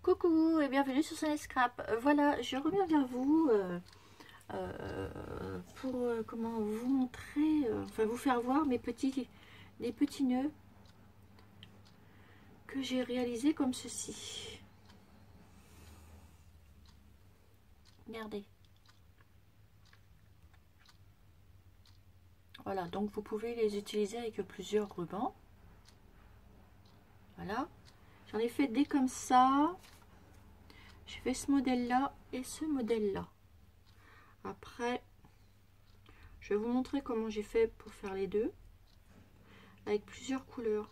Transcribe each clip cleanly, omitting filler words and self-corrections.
Coucou et bienvenue sur Sunny Scrap. Voilà, je reviens vers vous pour comment vous montrer, enfin vous faire voir des petits nœuds que j'ai réalisés comme ceci. Regardez. Voilà, donc vous pouvez les utiliser avec plusieurs rubans. Voilà, j'en ai fait des comme ça. Je fais ce modèle là et ce modèle là. Après, je vais vous montrer comment j'ai fait pour faire les deux avec plusieurs couleurs.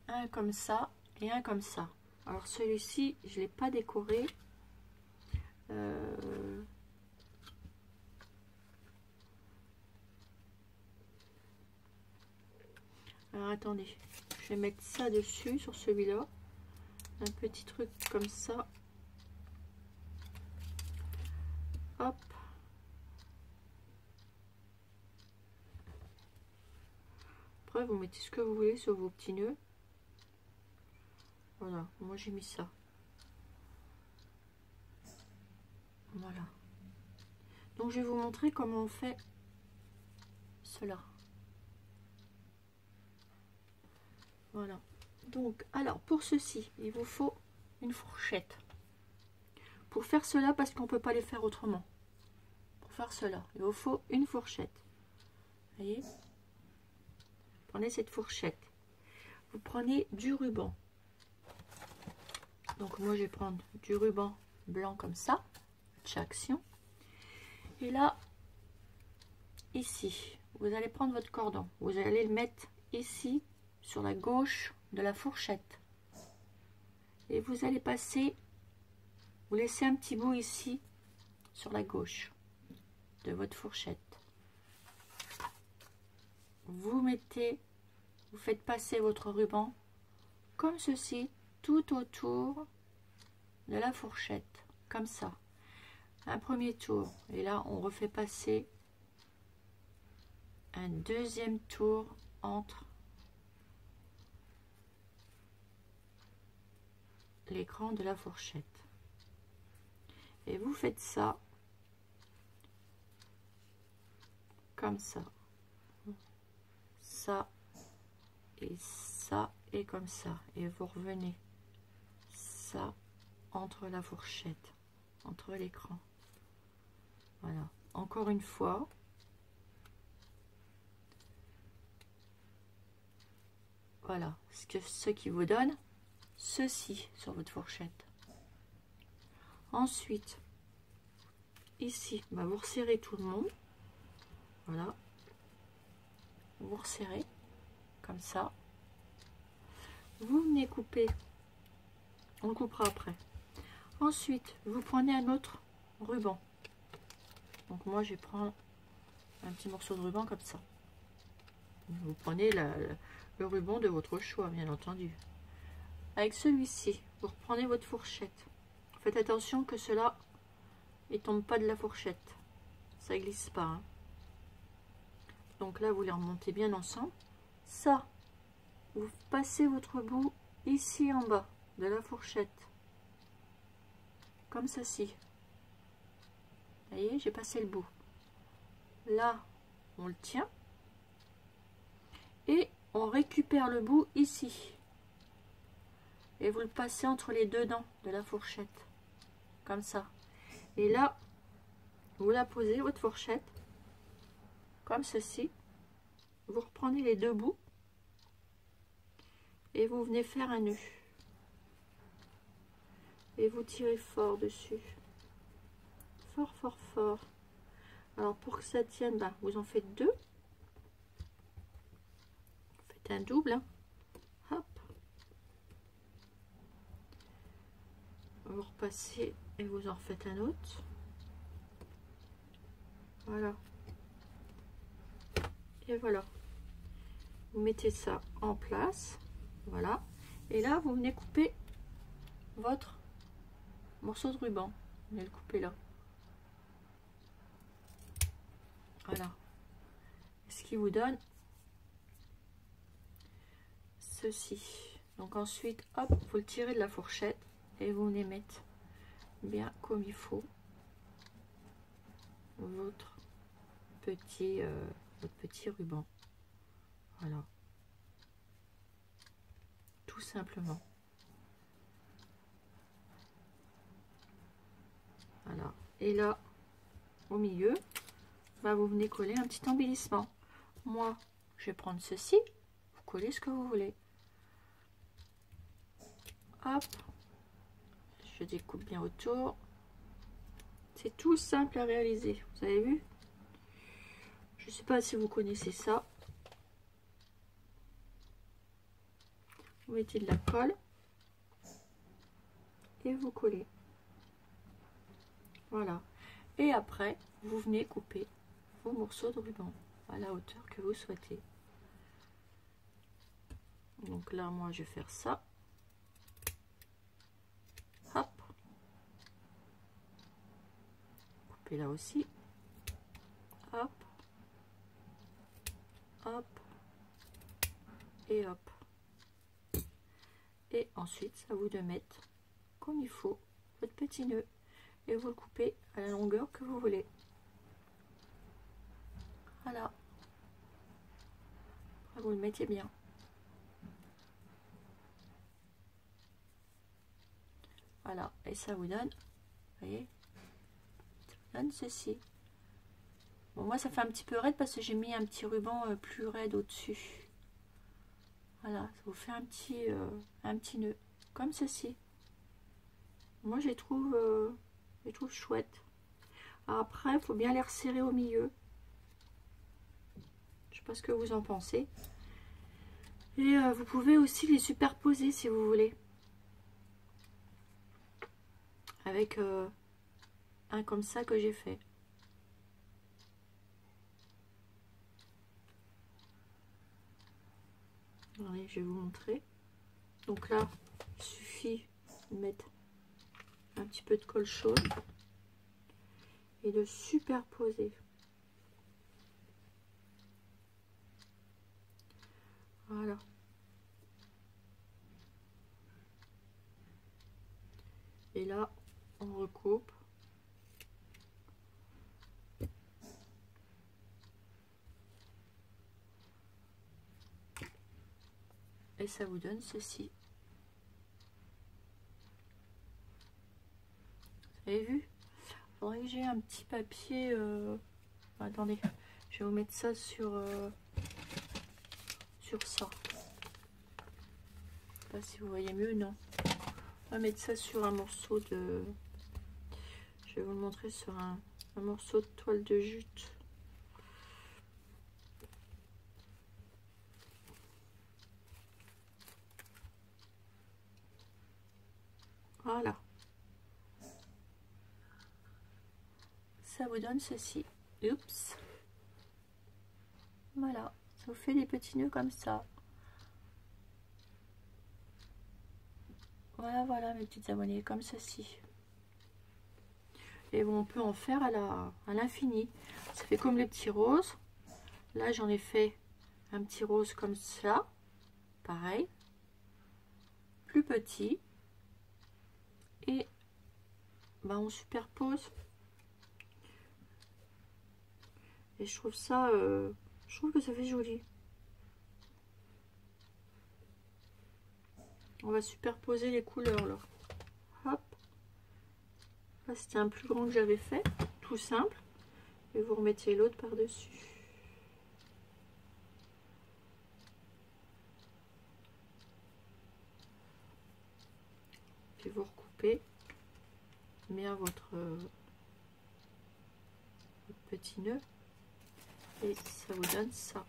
Un comme ça et un comme ça. Alors celui-ci, je ne l'ai pas décoré. Alors attendez, je vais mettre ça dessus sur celui-là. Un petit truc comme ça. Hop. Après, vous mettez ce que vous voulez sur vos petits nœuds. Voilà, moi j'ai mis ça. Voilà. Donc je vais vous montrer comment on fait cela. Voilà. Donc, alors pour ceci, il vous faut une fourchette. Pour faire cela, parce qu'on ne peut pas les faire autrement. Pour faire cela, il vous faut une fourchette. Vous voyez? Prenez cette fourchette. Vous prenez du ruban. Donc moi je vais prendre du ruban blanc comme ça, chaque action. Et là, ici, vous allez prendre votre cordon. Vous allez le mettre ici, sur la gauche de la fourchette. Et vous allez passer, vous laissez un petit bout ici, sur la gauche de votre fourchette. Vous mettez, vous faites passer votre ruban comme ceci, tout autour de la fourchette, comme ça. Un premier tour, et là on refait passer un deuxième tour entre l'écran de la fourchette. Et vous faites ça comme ça, ça et comme ça, et vous revenez ça entre la fourchette, entre l'écran. Voilà, encore une fois. Voilà, ce qui vous donne ceci sur votre fourchette. Ensuite, ici, bah vous resserrez tout le monde. Voilà, vous resserrez comme ça. Vous venez couper, on le coupera après. Ensuite, vous prenez un autre ruban. Donc moi, je vais prendre un petit morceau de ruban comme ça. Vous prenez le ruban de votre choix, bien entendu. Avec celui-ci, vous reprenez votre fourchette. Faites attention que cela ne tombe pas de la fourchette. Ça glisse pas. Hein. Donc là, vous les remontez bien ensemble. Ça, vous passez votre bout ici en bas de la fourchette. Comme ceci. Vous voyez, j'ai passé le bout. Là, on le tient. Et on récupère le bout ici. Et vous le passez entre les deux dents de la fourchette. Comme ça. Et là, vous la posez, votre fourchette. Comme ceci. Vous reprenez les deux bouts. Et vous venez faire un nœud. Et vous tirez fort dessus. Fort, fort, fort. Alors pour que ça tienne, bah, vous en faites deux. Faites un double. Hein. Hop. Vous repassez et vous en refaites un autre. Voilà. Et voilà. Vous mettez ça en place. Voilà. Et là, vous venez couper votre morceau de ruban. Vous venez le couper là. Voilà. Ce qui vous donne ceci. Donc ensuite, hop, vous le tirez de la fourchette et vous venez mettre bien comme il faut votre petit ruban. Voilà. Tout simplement. Voilà. Et là, au milieu, bah, vous venez coller un petit embellissement. Moi, je vais prendre ceci. Vous collez ce que vous voulez. Hop. Je découpe bien autour. C'est tout simple à réaliser. Vous avez vu? Je ne sais pas si vous connaissez ça. Vous mettez de la colle. Et vous collez. Voilà. Et après, vous venez couper vos morceaux de ruban à la hauteur que vous souhaitez. Donc là, moi, je vais faire ça. Hop. Couper là aussi. Hop. Hop. Et hop. Et ensuite, c'est à vous de mettre comme il faut votre petit nœud. Et vous le coupez à la longueur que vous voulez. Voilà. Après, vous le mettez bien. Voilà. Et ça vous donne, vous voyez, ça vous donne ceci. Bon, moi, ça fait un petit peu raide parce que j'ai mis un petit ruban plus raide au-dessus. Voilà. Ça vous fait un petit nœud. Comme ceci. Moi, je les trouve chouettes. Après, il faut bien les resserrer au milieu. Je sais pas ce que vous en pensez. Et vous pouvez aussi les superposer si vous voulez. Avec un comme ça que j'ai fait. Allez, je vais vous montrer. Donc là, il suffit de mettre un petit peu de colle chaude et de superposer. Voilà. Et là, on recoupe. Et ça vous donne ceci. Vous avez vu? Il faudrait que j'ai un petit papier. Attendez, je vais vous mettre ça sur ça. Je sais pas si vous voyez mieux, non. On va mettre ça sur un morceau de... Je vais vous le montrer sur un morceau de toile de jute. Voilà. Ça vous donne ceci. Oups. Voilà. Ça vous fait des petits nœuds comme ça. Voilà, voilà mes petites abonnées, comme ceci. Et bon, on peut en faire à l'infini. Ça fait comme les petits roses. Là, j'en ai fait un petit rose comme ça. Pareil. Plus petit. Et bah, on superpose. Et je trouve ça... je trouve que ça fait joli. On va superposer les couleurs là. Hop. Là, c'était un plus grand que j'avais fait. Tout simple. Et vous remettez l'autre par-dessus. Puis vous recoupez bien votre petit nœud. Et ça vous donne ça.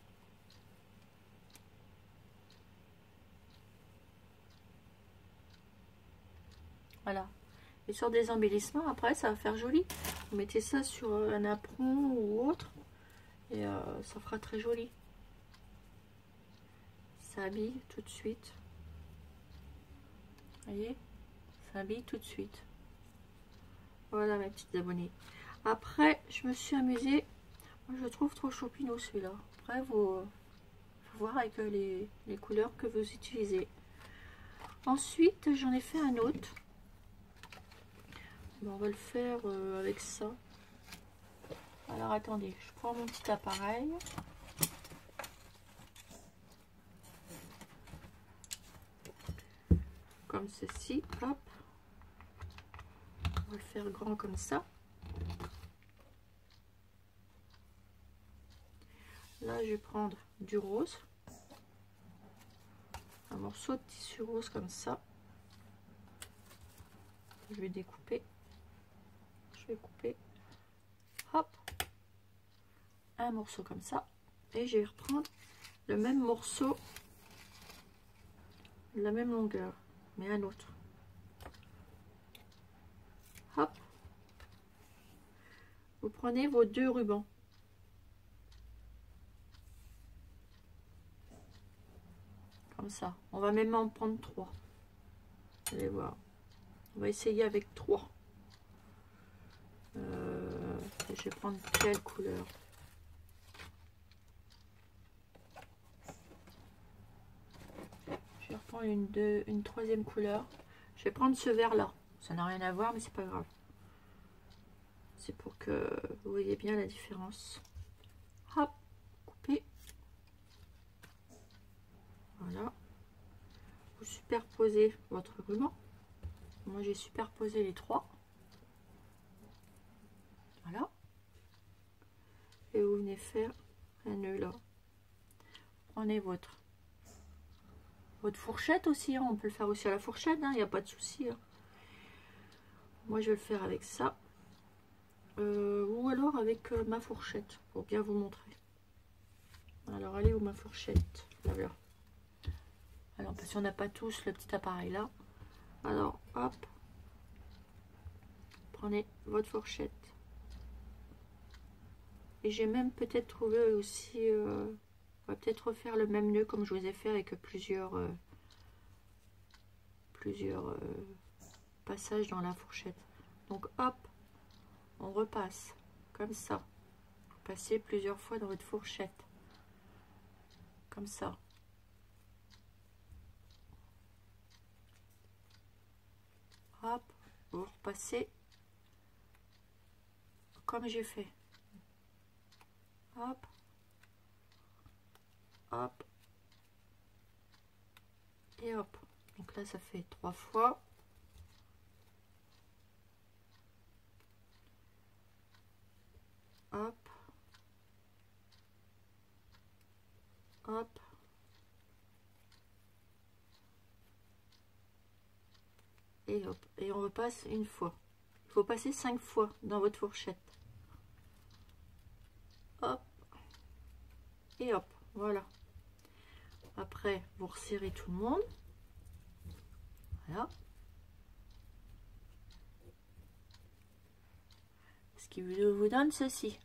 Voilà. Et sur des embellissements, après, ça va faire joli. Vous mettez ça sur un apron ou autre. Et ça fera très joli. Ça habille tout de suite. Vous voyez? Ça habille tout de suite. Voilà mes petites abonnées. Après, je me suis amusée. Moi, je le trouve trop choupinou celui-là. Après, faut voir avec les couleurs que vous utilisez. Ensuite, j'en ai fait un autre. Bon, on va le faire avec ça. Alors, attendez, je prends mon petit appareil. Comme ceci, hop. On va le faire grand comme ça. Là, je vais prendre du rose. Un morceau de tissu rose comme ça. Je vais découper. Je vais couper. Hop. Un morceau comme ça. Et je vais reprendre le même morceau, de la même longueur, mais un autre. Hop. Vous prenez vos 2 rubans. Comme ça. On va même en prendre 3. Vous allez voir. On va essayer avec 3. Je vais prendre quelle couleur? Je vais reprendre une troisième couleur. Je vais prendre ce vert là. Ça n'a rien à voir, mais c'est pas grave. C'est pour que vous voyez bien la différence. Hop, couper. Voilà. Vous superposez votre ruban. Moi, j'ai superposé les 3. Voilà. Et vous venez faire un nœud là. Prenez votre fourchette aussi. Hein. On peut le faire aussi à la fourchette. Il n'y a pas de souci. Hein. Moi, je vais le faire avec ça. Ou alors avec ma fourchette. Pour bien vous montrer. Alors, allez où ma fourchette? Voilà. Alors, parce qu'on n'a pas tous le petit appareil là. Alors, hop. Prenez votre fourchette. Et j'ai même peut-être trouvé aussi... on va peut-être refaire le même nœud comme je vous ai fait avec plusieurs passages dans la fourchette. Donc, hop. On repasse. Comme ça. Vous passez plusieurs fois dans votre fourchette. Comme ça. Hop. Vous repassez comme j'ai fait. Hop, hop, et hop. Donc là, ça fait 3 fois. Hop, hop. Et hop. Et on repasse une fois. Il faut passer 5 fois dans votre fourchette. Hop. Et hop. Voilà. Après, vous resserrez tout le monde. Voilà. Ce qui vous donne ceci.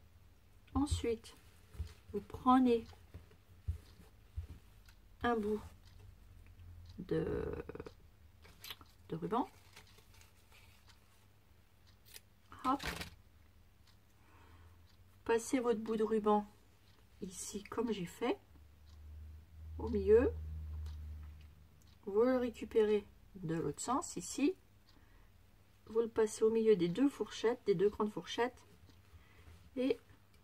Ensuite, vous prenez un bout de ruban. Hop. Passez votre bout de ruban ici comme j'ai fait. Au milieu. Vous le récupérez de l'autre sens ici. Vous le passez au milieu des 2 fourchettes, des 2 grandes fourchettes. Et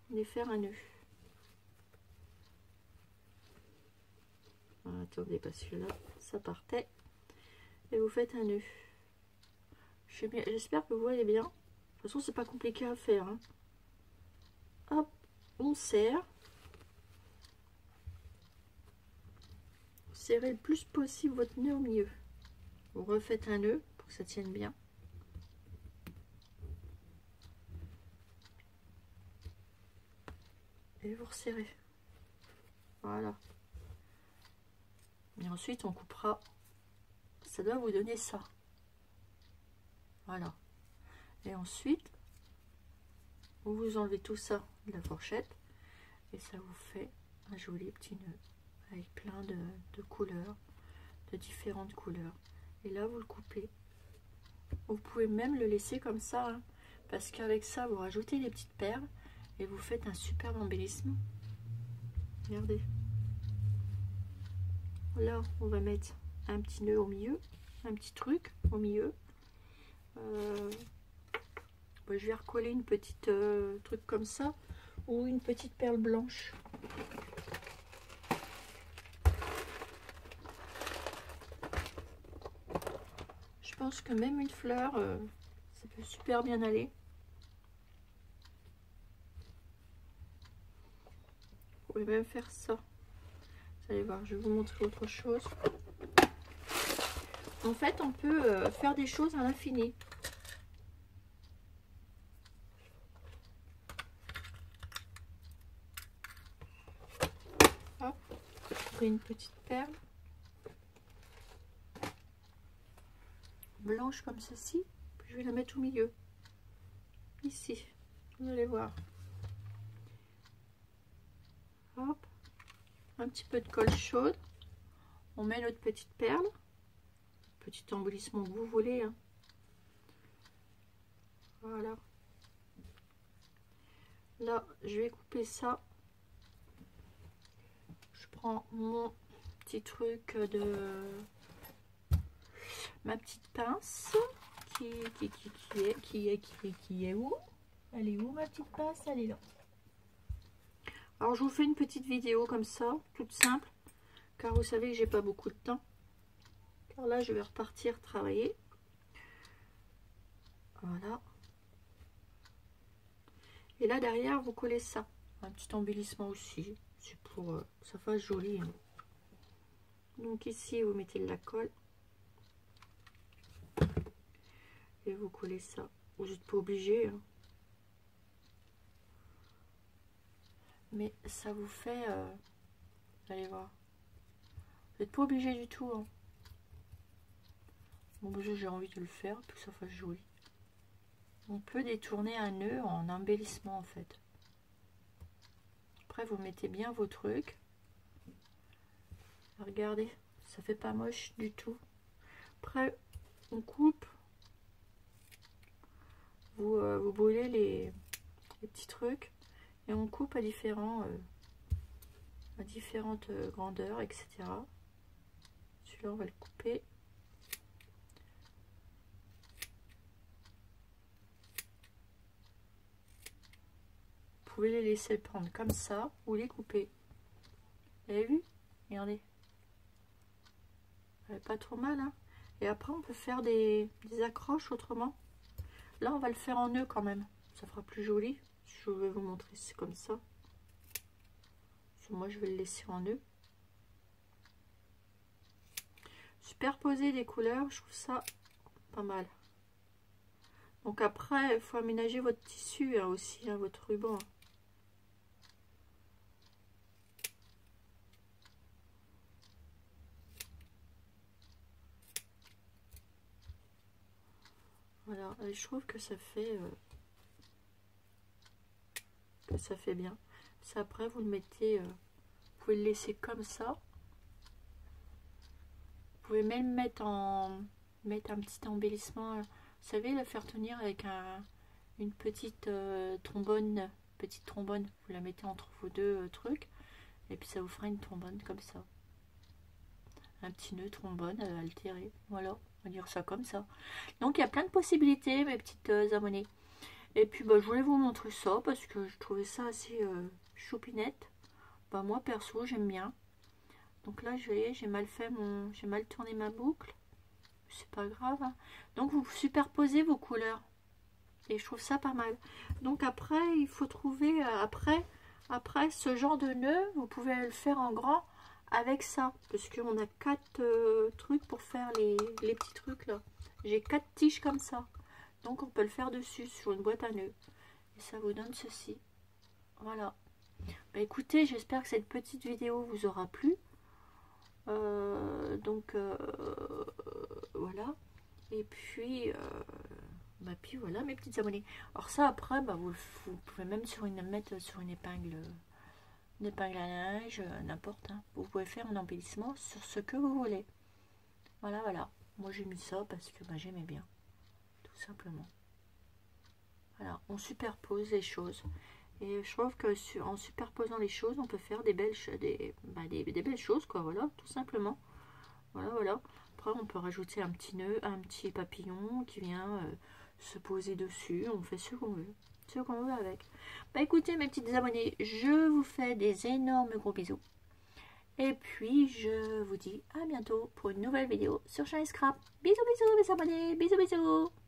vous allez faire un nœud. Attendez, parce que là, ça partait. Et vous faites un nœud. J'espère que vous voyez bien. De toute façon, c'est pas compliqué à faire. Hein. Hop, on serre. Vous serrez le plus possible votre nœud au milieu. Vous refaites un nœud pour que ça tienne bien. Et vous resserrez. Voilà. Et ensuite, on coupera. Ça doit vous donner ça. Voilà. Et ensuite, vous enlevez tout ça de la fourchette. Et ça vous fait un joli petit nœud. Avec plein de couleurs. De différentes couleurs. Et là, vous le coupez. Vous pouvez même le laisser comme ça. Hein, parce qu'avec ça, vous rajoutez des petites perles. Et vous faites un superbe embellissement. Regardez. Là, on va mettre un petit nœud au milieu. un petit truc au milieu. Je vais recoller une petite truc comme ça, ou une petite perle blanche. Je pense que même une fleur, ça peut super bien aller. Vous pouvez même faire ça. Vous allez voir, je vais vous montrer autre chose. En fait, on peut faire des choses à l'infini. Hop, je prends une petite perle blanche comme ceci, puis je vais la mettre au milieu, ici, vous allez voir. Hop, un petit peu de colle chaude, on met notre petite perle, petit embellissement que vous voulez, hein. Voilà, là je vais couper ça. Je prends mon petit truc de ma petite pince qui est où? Elle est où ma petite pince? Elle est là. Alors je vous fais une petite vidéo comme ça, toute simple, car vous savez que j'ai pas beaucoup de temps. Car là je vais repartir travailler. Voilà. Et là derrière vous collez ça, un petit embellissement aussi, c'est pour que ça fasse joli, hein. Donc ici vous mettez de la colle. Et vous collez ça. Vous n'êtes pas obligé, hein. Mais ça vous fait... vous allez voir. Vous n'êtes pas obligé du tout, hein. Bon, j'ai envie de le faire pour que ça fasse joli. On peut détourner un nœud en embellissement en fait. Après vous mettez bien vos trucs. Regardez, ça fait pas moche du tout. Après on coupe. Vous brûlez les petits trucs et on coupe à différentes grandeurs, etc. Celui-là on va le couper. Vous pouvez les laisser prendre comme ça ou les couper. Vous avez vu? Regardez. Pas trop mal, hein. Et après on peut faire des accroches autrement. Là on va le faire en nœud quand même. Ça fera plus joli. Je vais vous montrer, c'est comme ça. Moi je vais le laisser en nœud. Superposer des couleurs, je trouve ça pas mal. Donc après, il faut aménager votre tissu, hein, aussi, hein, votre ruban. Voilà, et je trouve que ça fait bien. Ça après vous le mettez, vous pouvez le laisser comme ça. Vous pouvez même mettre un petit embellissement. Vous savez, le faire tenir avec une petite trombone, vous la mettez entre vos deux trucs, et puis ça vous fera une trombone comme ça. Un petit nœud trombone altéré, voilà, on va dire ça comme ça. Donc il y a plein de possibilités, mes petites abonnées. Et puis je voulais vous montrer ça parce que je trouvais ça assez choupinette. Moi perso j'aime bien. Donc là j'ai mal tourné ma boucle. C'est pas grave, hein. Donc vous superposez vos couleurs. Et je trouve ça pas mal. Donc après il faut trouver, après ce genre de nœud, vous pouvez le faire en grand avec ça. Parce qu'on a 4 trucs pour faire les petits trucs là. J'ai 4 tiges comme ça. Donc on peut le faire dessus sur une boîte à nœuds. Et ça vous donne ceci. Voilà. Écoutez, j'espère que cette petite vidéo vous aura plu. Voilà. Et puis, puis voilà mes petites abonnées. Alors ça après, vous pouvez même mettre sur une épingle à linge, n'importe, hein. Vous pouvez faire un embellissement sur ce que vous voulez. Voilà, voilà. Moi j'ai mis ça parce que j'aimais bien. Tout simplement. Voilà, on superpose les choses. Et je trouve que en superposant les choses, on peut faire des belles choses, quoi, voilà, tout simplement. Voilà, voilà. après on peut rajouter un petit nœud, un petit papillon qui vient se poser dessus. On fait ce qu'on veut. Ce qu'on veut avec. Bah écoutez mes petites abonnées, je vous fais des énormes gros bisous. Et puis je vous dis à bientôt pour une nouvelle vidéo sur Shiny Scrap. Bisous bisous mes abonnés, bisous bisous.